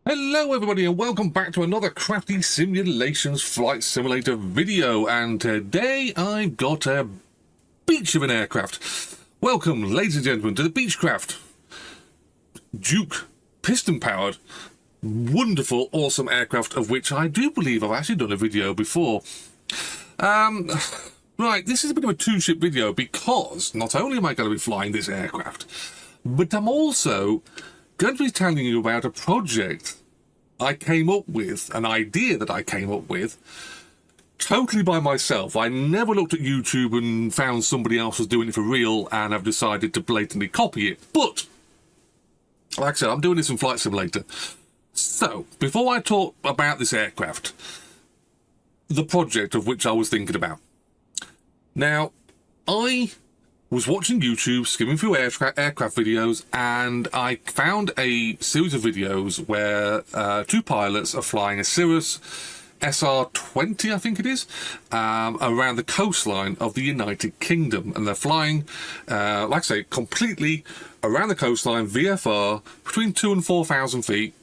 Hello everybody and welcome back to another Crafty Simulations flight simulator video, and today I've got a beach of an aircraft. Welcome ladies and gentlemen to the Beechcraft Duke piston powered wonderful awesome aircraft, of which I do believe I've actually done a video before. Right, this is a bit of a two-ship video because not only am I going to be flying this aircraft, but I'm also going to be telling you about a project I came up with, an idea that I came up with, totally by myself. I never looked at YouTube and found somebody else was doing it for real and I've decided to blatantly copy it. But, like I said, I'm doing this in Flight Simulator. So, before I talk about this aircraft, the project of which I was thinking about. Now, I was watching YouTube, skimming through aircraft videos, and I found a series of videos where two pilots are flying a Cirrus SR-20, I think it is, around the coastline of the United Kingdom. And they're flying, like I say, completely around the coastline, VFR, between 2,000 and 4,000 feet.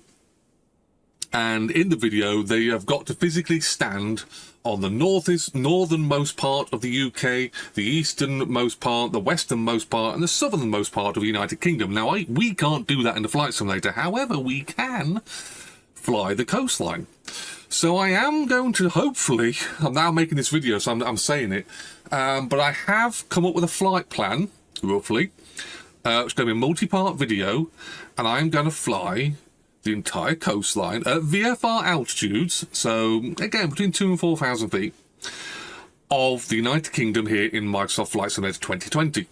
And in the video, they have got to physically stand on the northernmost part of the UK, the easternmost part, the westernmost part, and the southernmost part of the United Kingdom. Now, we can't do that in the Flight Simulator. However, we can fly the coastline. So I am going to, hopefully, I'm now making this video, so I'm saying it, but I have come up with a flight plan, roughly. It's going to be a multi-part video, and I'm going to fly the entire coastline at VFR altitudes, so again between 2,000 and 4,000 feet of the United Kingdom here in Microsoft Flight Simulator 2020.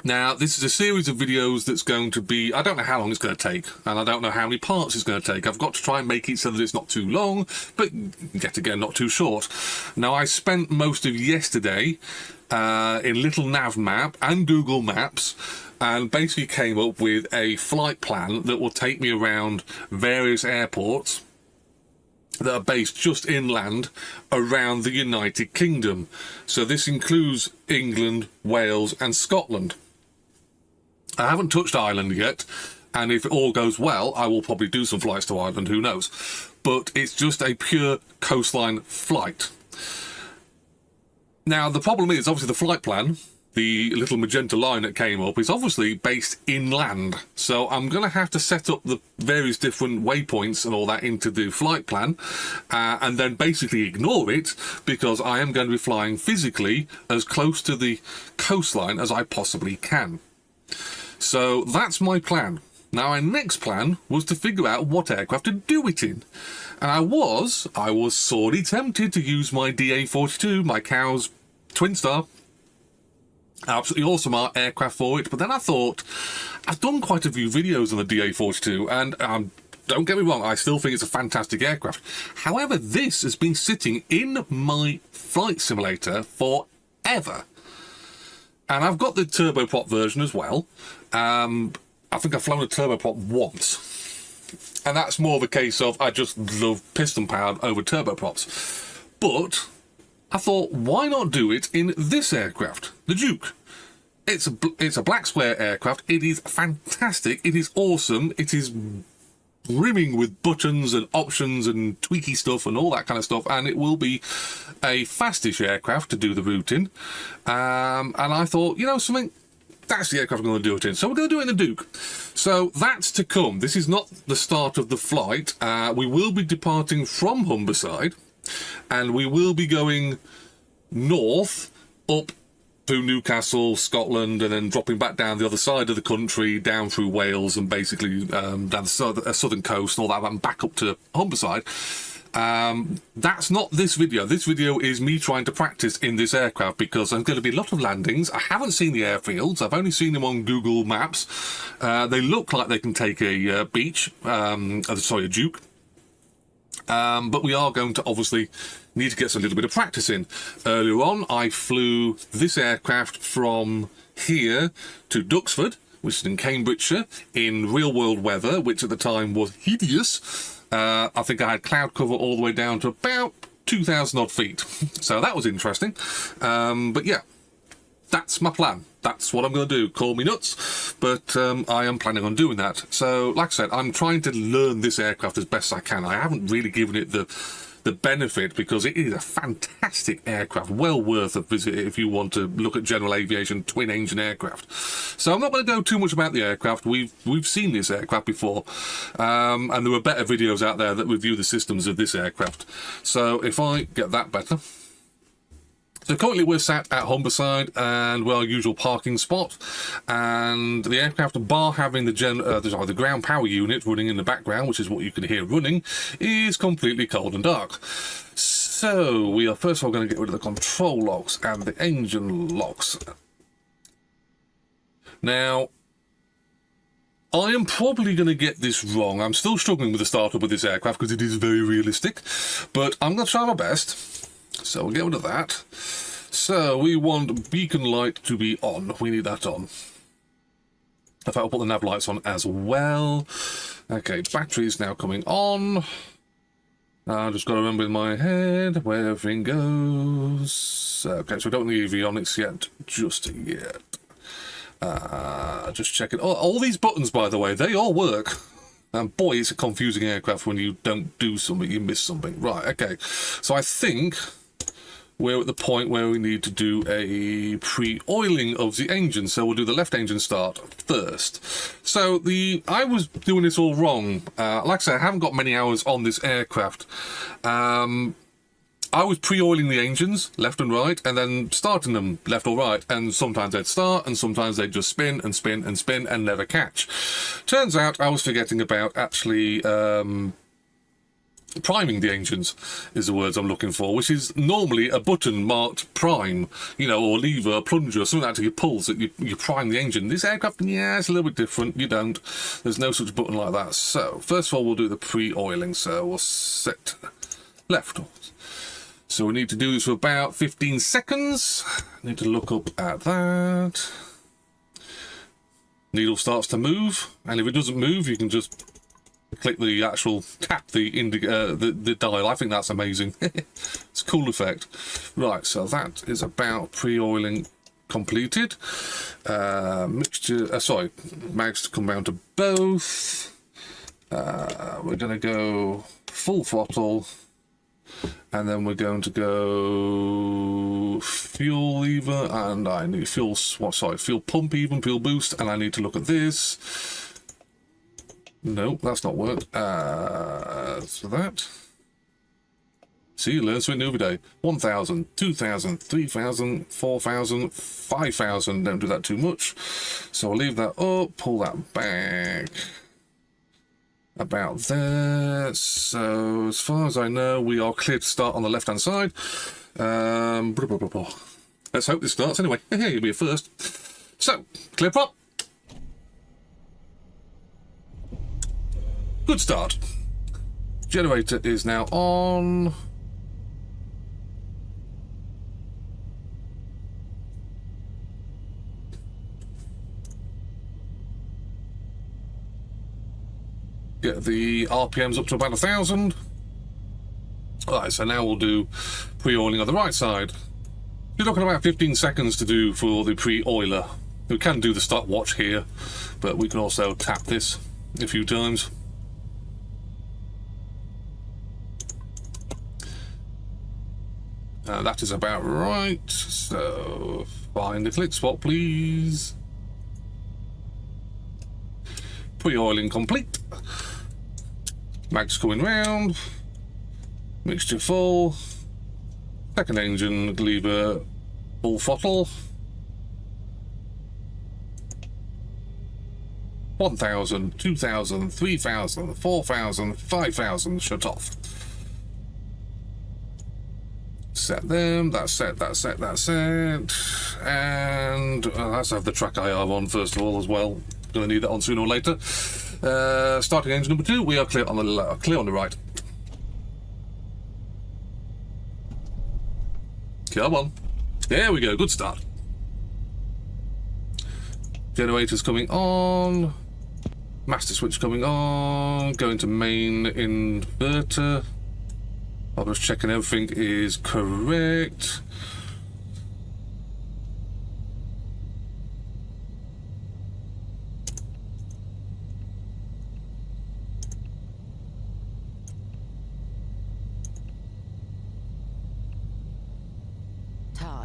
Now, this is a series of videos that's going to be, I don't know how long it's going to take, and I don't know how many parts it's going to take. I've got to try and make it so that it's not too long, but yet again not too short. Now, I spent most of yesterday in Little Nav Map and Google Maps, and basically came up with a flight plan that will take me around various airports that are based just inland around the United Kingdom. So this includes England, Wales and Scotland. I haven't touched Ireland yet, and if it all goes well, I will probably do some flights to Ireland, who knows. But it's just a pure coastline flight. Now, the problem is, obviously, the flight plan, the little magenta line that came up, is obviously based inland. So I'm going to have to set up the various different waypoints and all that into the flight plan, and then basically ignore it, because I am going to be flying physically as close to the coastline as I possibly can. So that's my plan. Now, my next plan was to figure out what aircraft to do it in. And I was sorely tempted to use my DA42, my Cow's Twin Star. Absolutely awesome aircraft for it, but then I thought, I've done quite a few videos on the DA42, and don't get me wrong, I still think it's a fantastic aircraft. However, this has been sitting in my flight simulator forever. And I've got the turboprop version as well. I think I've flown a turboprop once. And that's more of a case of I just love piston powered over turboprops. But I thought, why not do it in this aircraft, the Duke? It's a black square aircraft. It is fantastic. It is awesome. It is brimming with buttons and options and tweaky stuff and all that kind of stuff. And it will be a fastish aircraft to do the route in. And I thought, you know something, that's the aircraft I'm going to do it in. So we're going to do it in the Duke. So that's to come. This is not the start of the flight. We will be departing from Humberside, and we will be going north up to Newcastle, Scotland, and then dropping back down the other side of the country, down through Wales, and basically down the southern coast and all that, and back up to Humberside. That's not this video. This video is me trying to practice in this aircraft, because there's going to be a lot of landings. I haven't seen the airfields. I've only seen them on Google Maps. They look like they can take a a Duke. But we are going to obviously need to get a little bit of practice in. Earlier on, I flew this aircraft from here to Duxford, which is in Cambridgeshire, in real-world weather, which at the time was hideous. I think I had cloud cover all the way down to about 2,000 odd feet. So that was interesting. But yeah, that's my plan. That's what I'm going to do. Call me nuts, but I am planning on doing that. So, like I said, I'm trying to learn this aircraft as best I can. I haven't really given it the benefit because it is a fantastic aircraft, well worth a visit if you want to look at general aviation twin-engine aircraft. So I'm not going to go too much about the aircraft. We've seen this aircraft before, and there are better videos out there that review the systems of this aircraft. So if I get that better. So currently we're sat at Humberside and we're our usual parking spot, and the aircraft, bar having the ground power unit running in the background, which is what you can hear running, is completely cold and dark. So we are first of all going to get rid of the control locks and the engine locks. Now, I am probably going to get this wrong. I'm still struggling with the startup of this aircraft because it is very realistic, but I'm going to try my best. So we'll get rid of that. So we want beacon light to be on. We need that on. In fact, I'll put the nav lights on as well. Okay, battery's now coming on. I've just got to remember in my head where everything goes. Okay, so we don't need avionics yet, just yet. Just checking. Oh, all these buttons, by the way, they all work. And boy, it's a confusing aircraft when you don't do something, you miss something. Right, okay. So I think we're at the point where we need to do a pre-oiling of the engine. So we'll do the left engine start first. So I was doing this all wrong. Like I said, I haven't got many hours on this aircraft. I was pre-oiling the engines left and right, and then starting them left or right, and sometimes they'd start, and sometimes they'd just spin and spin and spin and never catch. Turns out I was forgetting about actually priming the engines, is the words I'm looking for, which is normally a button marked prime, you know, or lever, plunger, something like that. You pulls that you prime the engine. This aircraft, yeah, it's a little bit different. You don't. There's no such button like that. So first of all, we'll do the pre-oiling. So we'll set left. So we need to do this for about 15 seconds. Need to look up at that. Needle starts to move, and if it doesn't move, you can just click the actual tap the dial. I think that's amazing. It's a cool effect. Right, so that is about pre-oiling completed. Mags to come down to both. We're going to go full throttle. And then we're going to go fuel lever, and I need fuel pump, even fuel boost, and I need to look at this. No, that's not worked. So that. See, you learn something new every day. 1,000, 2,000, 3,000, 4,000, 5,000. Don't do that too much. So I'll leave that up, pull that back. About there. So as far as I know, we are clear to start on the left hand side. Let's hope this starts anyway. Hey, you'll be a first. So clear prop. Good start. Generator is now on. Get the RPMs up to about 1,000. Alright, so now we'll do pre-oiling on the right side. You're looking at about 15 seconds to do for the pre-oiler. We can do the stopwatch here, but we can also tap this a few times. That is about right. So find the click spot, please. Pre-oiling complete. Mags coming round. Mixture full. Second engine lever full throttle. 1,000, 2,000, 3,000, 4,000, 5,000 shut off. Set them, that's set, that's set, that's set. And let's have the TrackIR on first of all as well. Going to need that on sooner or later. Starting engine number 2, we are clear on the right. Come on. There we go, good start. Generators coming on. Master switch coming on. Going to main inverter. I'm just checking everything is correct.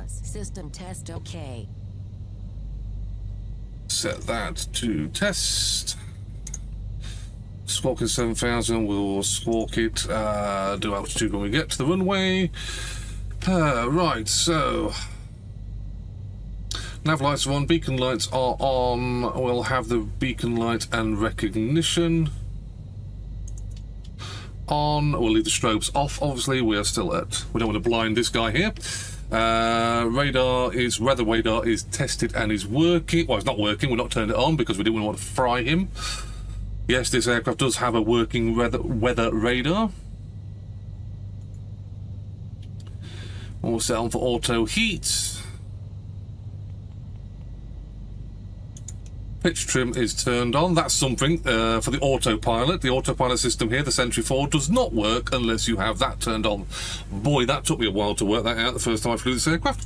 HOTAS. System test OK. Set that to test. Squawk in 7000, we'll squawk it, do altitude when we get to the runway. Right, so nav lights are on, beacon lights are on. We'll have the beacon light and recognition on. We'll leave the strobes off, obviously. We are still at, we don't want to blind this guy here. Weather radar is tested and is working. Well, it's not working, we're not turned it on because we didn't want to fry him. Yes, this aircraft does have a working weather radar. We'll set on for auto heat. Pitch trim is turned on. That's something for the autopilot. The autopilot system here, the Sentry 4, does not work unless you have that turned on. Boy, that took me a while to work that out the first time I flew this aircraft.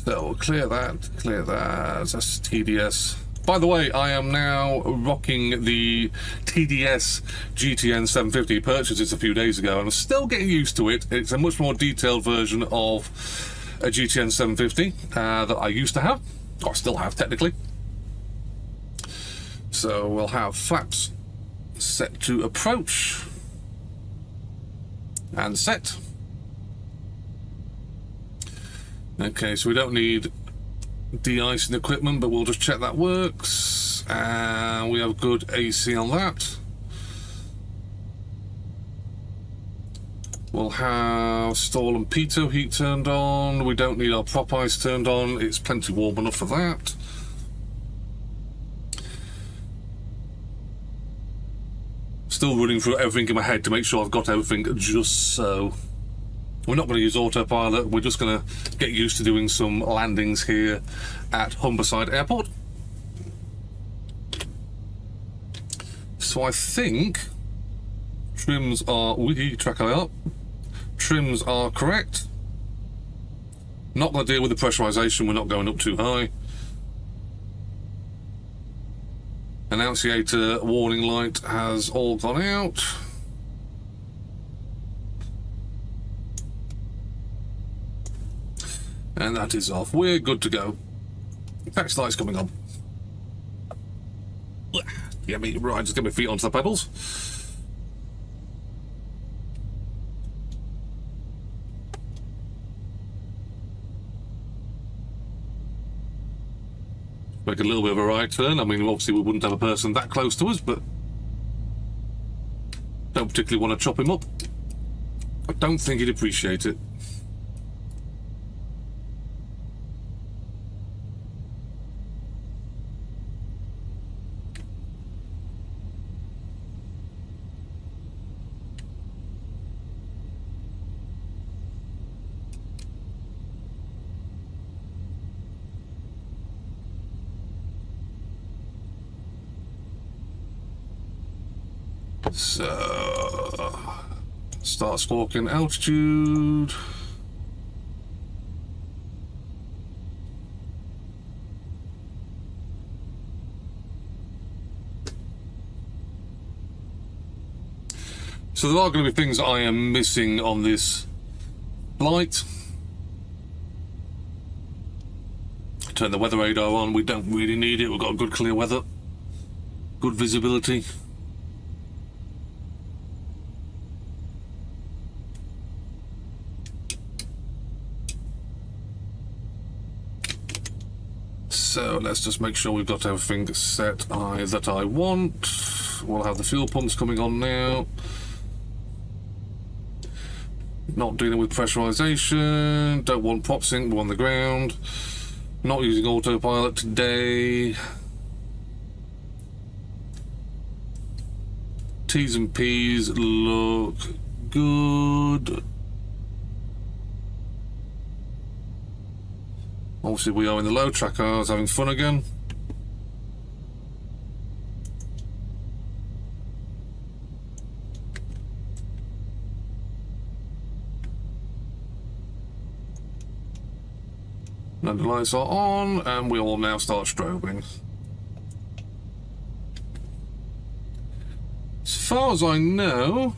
So we'll clear that, clear that. That's TDS. By the way, I am now rocking the TDS GTN 750. Purchased this a few days ago, and I'm still getting used to it. It's a much more detailed version of a GTN 750 that I used to have, or still have technically. So we'll have flaps set to approach and set. Okay, so we don't need de-icing equipment, but we'll just check that works, and we have good AC on that. We'll have stall and pitot heat turned on. We don't need our prop ice turned on, it's plenty warm enough for that. Still running through everything in my head to make sure I've got everything just so. We're not going to use autopilot, we're just going to get used to doing some landings here at Humberside Airport. So I think trims are, TrackIR, trims are correct. Not going to deal with the pressurization, we're not going up too high. Annunciator warning light has all gone out. And that is off. We're good to go. Taxi light's coming on. Get me right, just get my feet onto the pedals. Make a little bit of a right turn. I mean, obviously we wouldn't have a person that close to us, but don't particularly want to chop him up. I don't think he'd appreciate it. So, start squawking altitude. So there are going to be things I am missing on this flight. Turn the weather radar on, we don't really need it, we've got good clear weather, good visibility. So let's just make sure we've got everything set that I want. We'll have the fuel pumps coming on now. Not dealing with pressurization. Don't want prop sync, we're on the ground. Not using autopilot today. T's and P's look good. Obviously we are in the low, TrackIR's having fun again. And the lights are on, and we will now start strobing. As far as I know,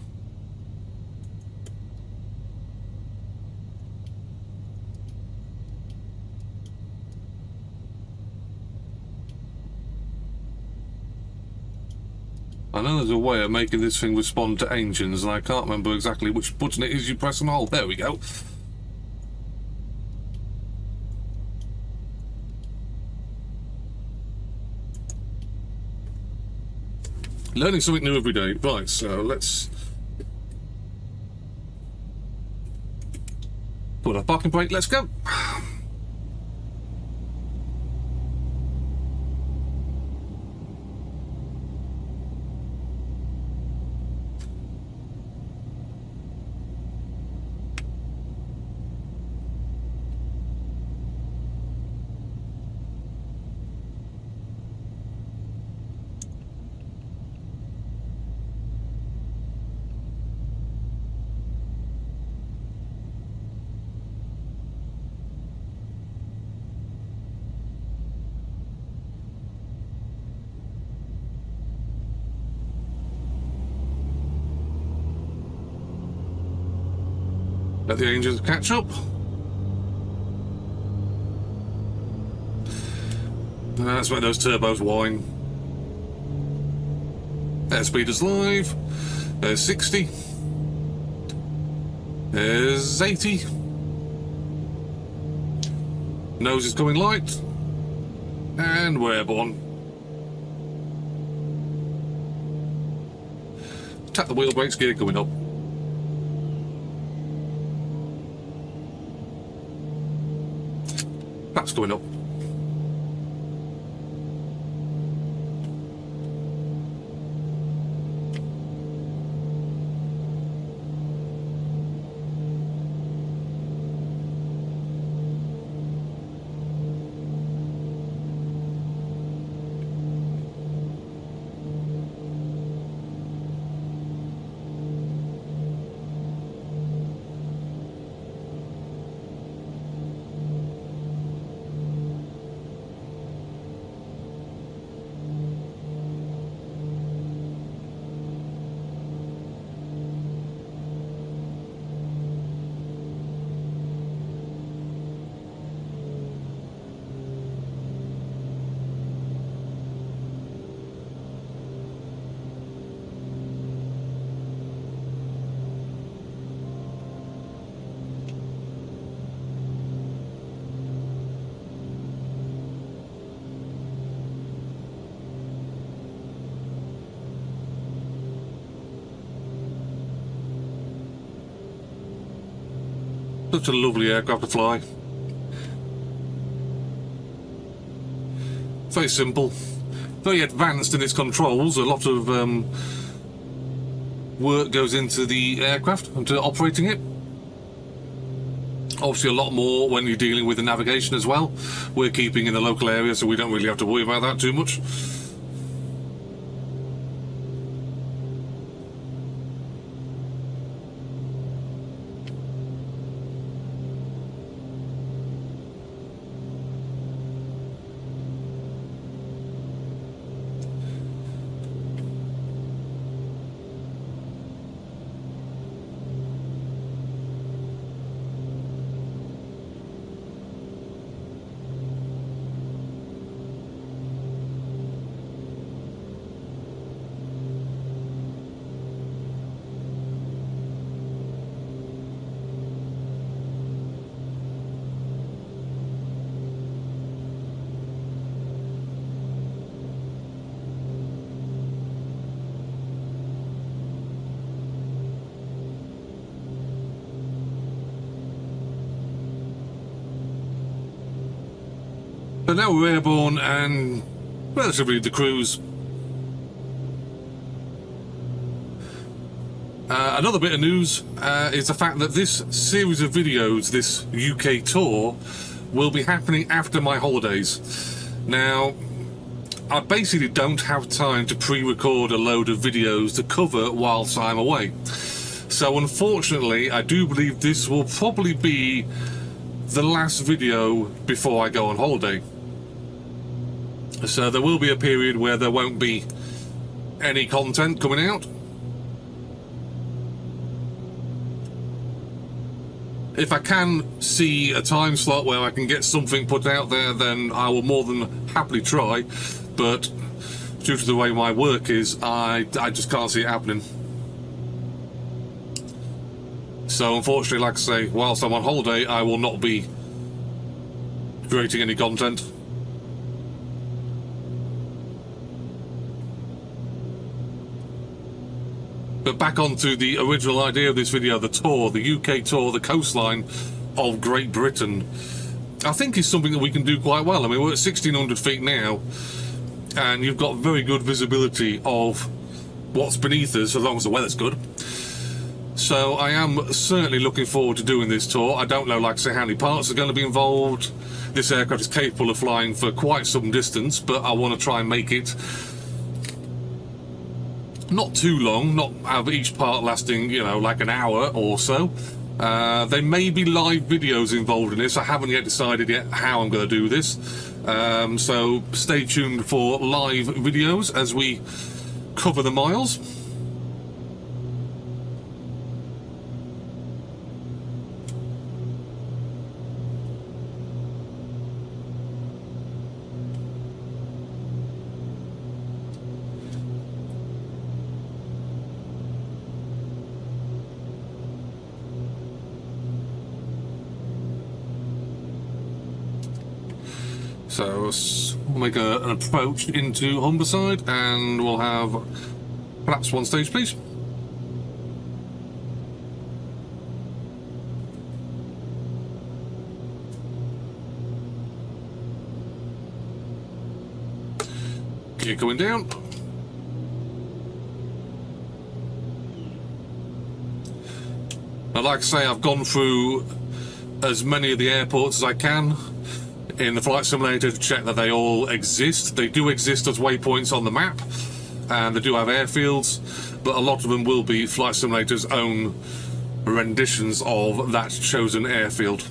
I know there's a way of making this thing respond to engines, and I can't remember exactly which button it is you press and hold. There we go. Learning something new every day. Right, so let's put our parking brake. Let's go. Let the engines catch up. Let's make those turbos whine. Airspeed is live. There's 60. There's 80. Nose is coming light. And we're airborne. Tap the wheel brakes, gear going up. That's going up. Such a lovely aircraft to fly. Very simple, very advanced in its controls. A lot of work goes into the aircraft and to operating it. Obviously a lot more when you're dealing with the navigation as well. We're keeping in the local area, so we don't really have to worry about that too much. So now we're airborne and relatively the cruise. Another bit of news is the fact that this series of videos, this UK tour, will be happening after my holidays. Now, I basically don't have time to pre-record a load of videos to cover whilst I'm away. So unfortunately, I do believe this will probably be the last video before I go on holiday. So there will be a period where there won't be any content coming out. If I can see a time slot where I can get something put out there, then I will more than happily try. But due to the way my work is, I just can't see it happening. So unfortunately, like I say, whilst I'm on holiday, I will not be creating any content. But back onto the original idea of this video, the tour, the UK tour, the coastline of Great Britain, I think is something that we can do quite well. I mean, we're at 1,600 feet now, and you've got very good visibility of what's beneath us, as long as the weather's good. So I am certainly looking forward to doing this tour. I don't know, like I say, how many parts are going to be involved. This aircraft is capable of flying for quite some distance, but I want to try and make it not too long, not have each part lasting, you know, like an hour or so. There may be live videos involved in this. I haven't yet decided yet how I'm going to do this. So stay tuned for live videos as we cover the miles. So we'll make an approach into Humberside, and we'll have perhaps one stage, please. Gear going down. Now, like I say, I've gone through as many of the airports as I can in the flight simulator to check that they all exist. They do exist as waypoints on the map, and they do have airfields, but a lot of them will be Flight Simulator's own renditions of that chosen airfield.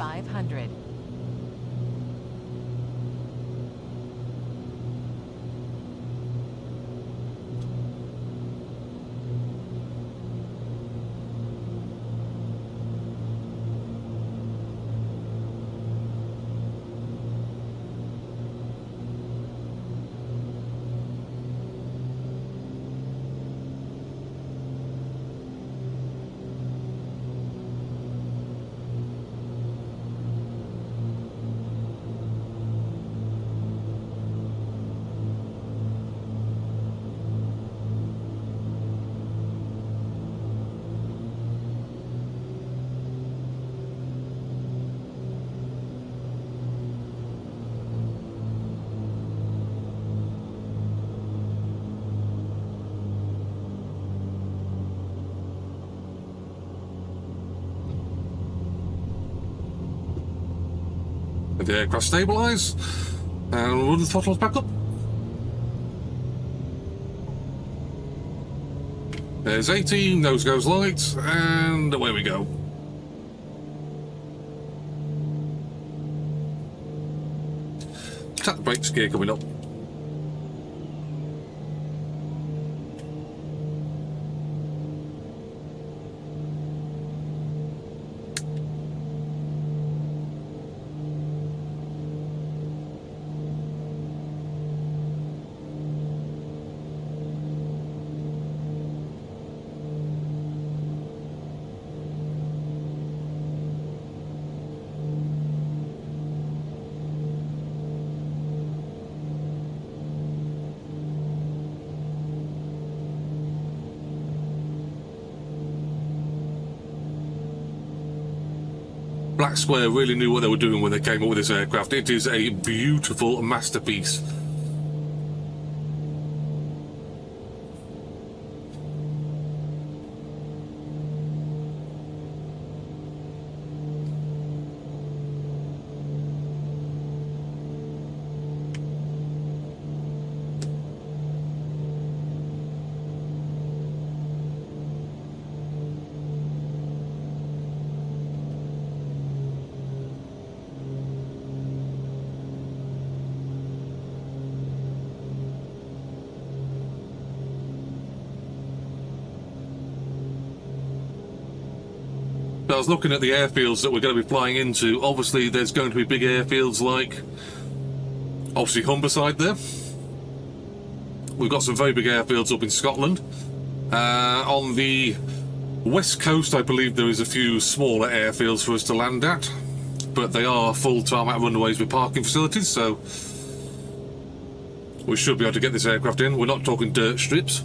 $500. Let the aircraft stabilise, and we'll run the throttles back up. There's 18, nose goes light, and away we go. Tap the brakes, gear coming up. Black Square really knew what they were doing when they came up with this aircraft. It is a beautiful masterpiece. I was looking at the airfields that we're going to be flying into. Obviously, there's going to be big airfields like, obviously, Humberside there. We've got some very big airfields up in Scotland. On the west coast, I believe there is a few smaller airfields for us to land at, but they are full tarmac runways with parking facilities, so we should be able to get this aircraft in. We're not talking dirt strips.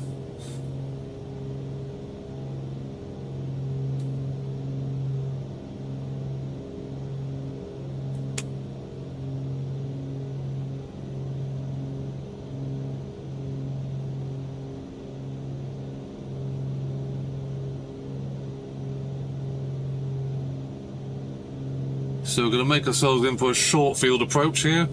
So we're going to make ourselves in for a short field approach here.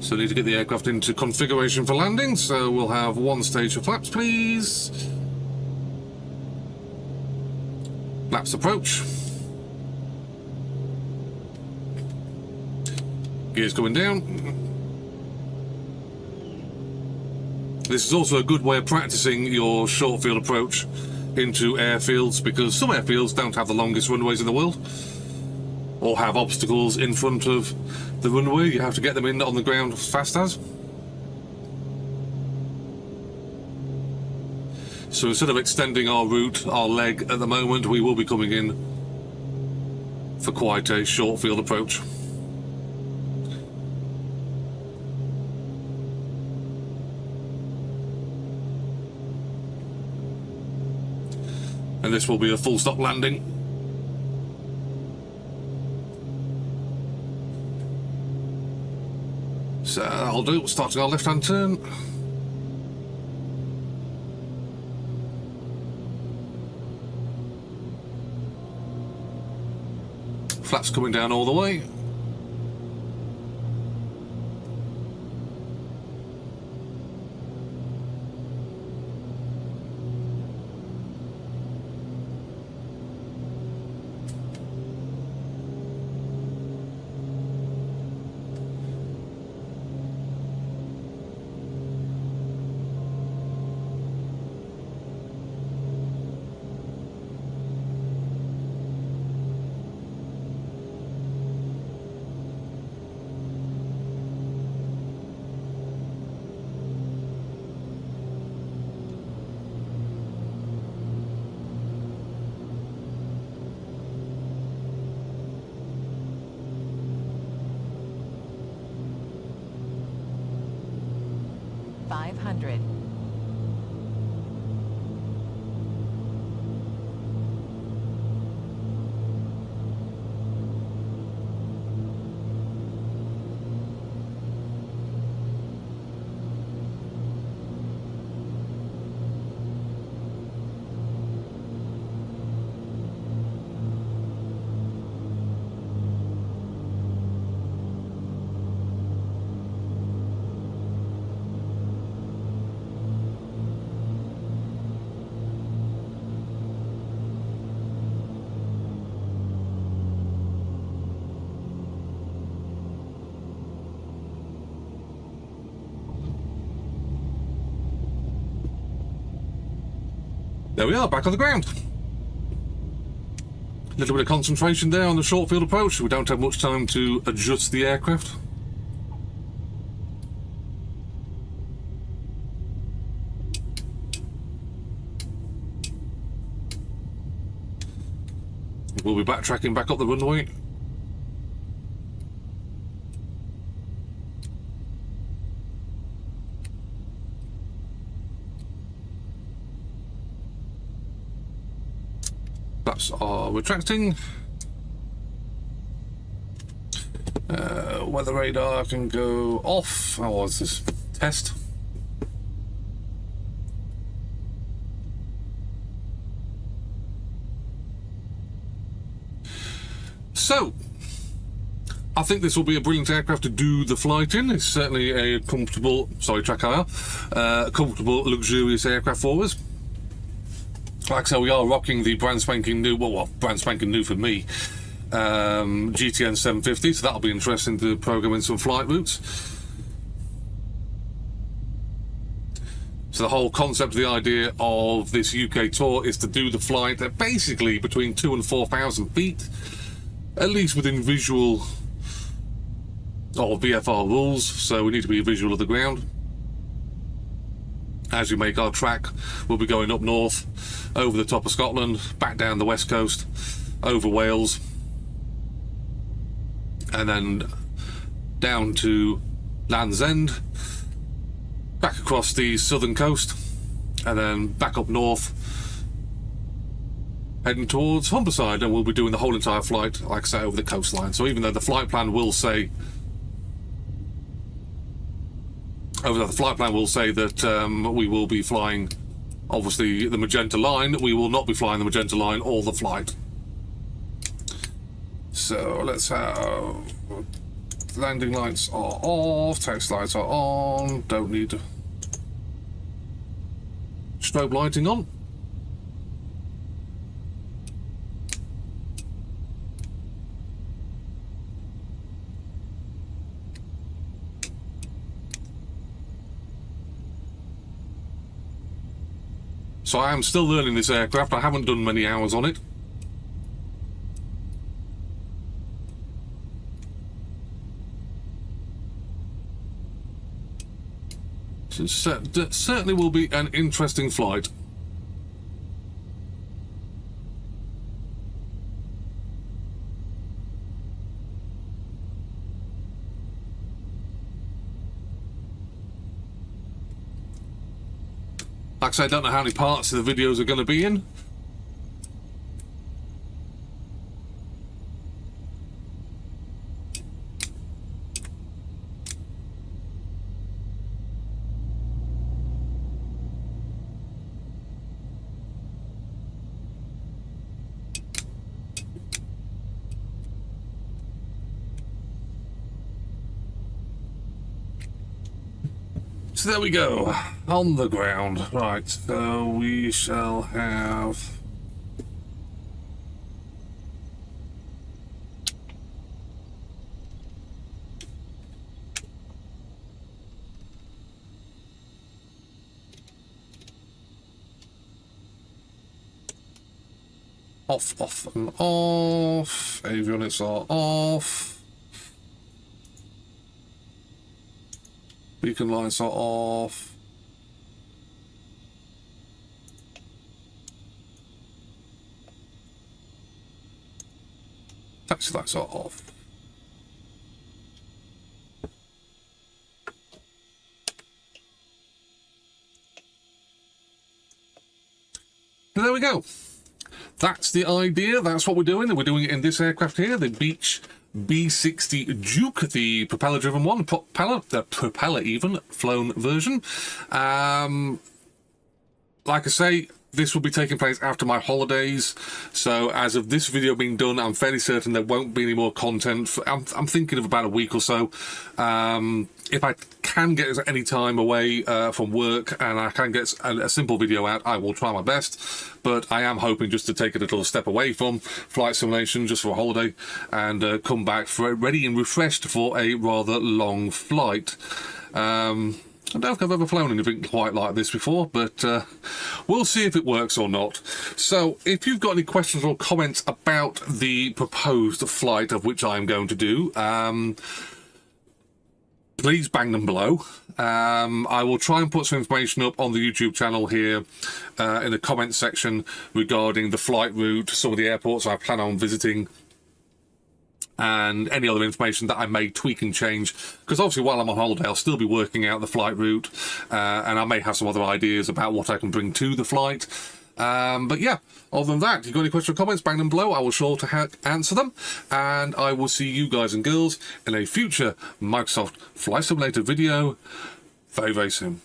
So we need to get the aircraft into configuration for landing. So we'll have one stage for flaps, please. Flaps approach. Gears going down. This is also a good way of practicing your short field approach into airfields, because some airfields don't have the longest runways in the world or have obstacles in front of the runway. You have to get them in on the ground as fast as. So instead of extending our route, our leg at the moment, we will be coming in for quite a short field approach. And this will be a full stop landing. So I'll do, starting our left hand turn. Flaps coming down all the way. There we are, back on the ground. A little bit of concentration there on the short field approach. We don't have much time to adjust the aircraft. We'll be backtracking back up the runway. flaps are retracting. Weather radar can go off. Oh, what's this? Test. So, I think this will be a brilliant aircraft to do the flight in. It's certainly a comfortable, sorry, TrackIR, comfortable, luxurious aircraft for us. Like I said, we are rocking the brand spanking new, well, brand spanking new for me, GTN 750, so that'll be interesting to program in some flight routes. So the whole concept of the idea of this UK tour is to do the flight at basically between 2,000 and 4,000 feet, at least within visual of VFR rules, so we need to be visual of the ground. As we make our track, we'll be going up north, over the top of Scotland, back down the west coast, over Wales, and then down to Land's End, back across the southern coast, and then back up north, heading towards Humberside, and we'll be doing the whole entire flight, like I say, over the coastline. So even though the flight plan will say that we will be flying, obviously, the magenta line, we will not be flying the magenta line all the flight. So let's have landing lights are off, text lights are on, don't need strobe lighting on. So I am still learning this aircraft. I haven't done many hours on it. So certainly will be an interesting flight. Like I say, I don't know how many parts of the videos are going to be in. So there we go, on the ground. Right, so we shall have... off, off, and off. Avionics are off. Beacon lights are off. Taxi lights are off. So there we go. That's the idea. That's what we're doing. We're doing it in this aircraft here, the Beech B60 Duke, the propeller-driven one, the propeller-even flown version. Like I say, this will be taking place after my holidays, so as of this video being done, I'm fairly certain there won't be any more content. I'm thinking of about a week or so. If I can get any time away from work and I can get a simple video out, I will try my best, but I am hoping just to take a little step away from flight simulation just for a holiday and come back ready and refreshed for a rather long flight. I don't think I've ever flown anything quite like this before, but we'll see if it works or not. So, if you've got any questions or comments about the proposed flight of which I'm going to do, please bang them below. I will try and put some information up on the YouTube channel here in the comments section regarding the flight route, some of the airports I plan on visiting, and any other information that I may tweak and change, because obviously while I'm on holiday I'll still be working out the flight route, and I may have some other ideas about what I can bring to the flight. But yeah, other than that, if you've got any questions or comments, bang them below. I will sure to answer them. And I will see you guys and girls in a future Microsoft Flight Simulator video very, very soon.